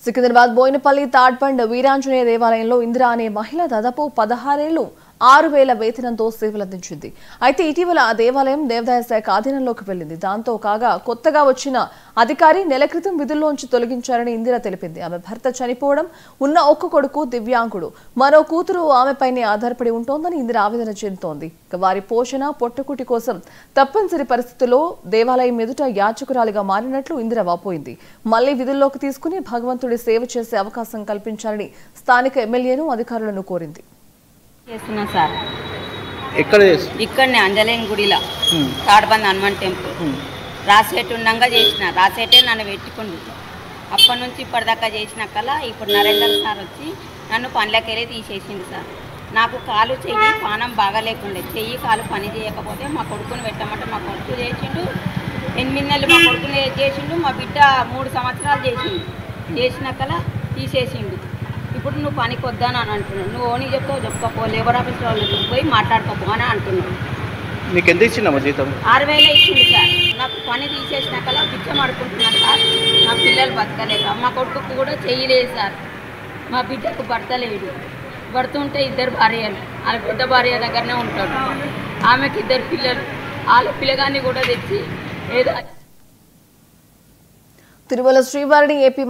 సికింద్రాబాద్ బోయినపల్లి తాడ్బండ్ వీరాంజనేయ దేవాలయంలో ఇందిరా అనే మహిళ దాదాపు 16 ఏళ్లు 6,000 వేతనంతో సేవలందించింది. అయితే ఇటీవల ఆ దేవాలయం దేవాదాయ శాఖ ఆధీనంలోకి వెళ్లింది. దాంతో కాగా కొత్తగా వచ్చిన అధికారి నెల క్రితం విధుల్లోంచి తొలగించారని ఇందిరా తెలిపింది. ఆమె భర్త చనిపోవడం, ఉన్న ఒక్క కొడుకు దివ్యాంగుడు, మరో కూతురు ఆమెపైనే ఆధారపడి ఉంటోందని ఇందిరా ఆవేదన చెందుతోంది. వారి పోషణ పొట్టకుటి కోసం తప్పనిసరి పరిస్థితుల్లో దేవాలయం ఎదుట యాచకురాలిగా మారినట్లు ఇందిరా వాపోయింది. మళ్లీ విధుల్లోకి తీసుకుని భగవంతుడి సేవ చేసే అవకాశం కల్పించాలని స్థానిక ఎమ్మెల్యేను అధికారులను కోరింది. చేస్తున్నా సార్. ఇక్కడనే అంజలేని గుడిలో తాడ్బంద్ హనుమాన్ టెంపుల్ రాసేట్ ఉండగా చేసిన. రాసేటే నన్ను పెట్టుకుంది. అప్పటి నుంచి ఇప్పటిదాకా చేసినాకల్లా ఇప్పుడు నరేందర్ సార్ వచ్చి నన్ను పనిలోకెళ్ళి తీసేసింది సార్. నాకు కాలు చెయ్యి పానం బాగా లేకుండే. చెయ్యి కాలు పని చేయకపోతే మా కొడుకుని పెట్టమంటే మా కొడుకు చేసిండు. 8 నెలలు మా కొడుకుని చేసిండు. మా బిడ్డ 3 సంవత్సరాలు చేసిండు. చేసినాకల్లా తీసేసిండు. ఇప్పుడు నువ్వు పనికి వద్దాను అని అంటున్నావు. నువ్వు ఓనీ చెప్పుకోపో లేబర్ ఆఫీస్ వాళ్ళకి పోయి మాట్లాడుకోపో అని అంటున్నావు. నీకు ఎంత ఇచ్చిందమ్మా జీతం? 6,000 ఇచ్చింది సార్. నాకు పని తీసేసినాకల్లా పిచ్చం ఆడుకుంటున్నాను సార్. నా పిల్లలు బతకలేక, మా కొడుకు కూడా చేయలేదు సార్. మా బిడ్డకు భర్త లేడు. భర్త ఉంటే 2 భార్యలు. వాళ్ళ పెద్ద భార్య దగ్గరనే ఉంటాడు. ఆమెకి 2 పిల్లలు. వాళ్ళ పిల్లగాన్ని కూడా తెచ్చి ఏదో తిరుమల శ్రీవారిని ఏపీ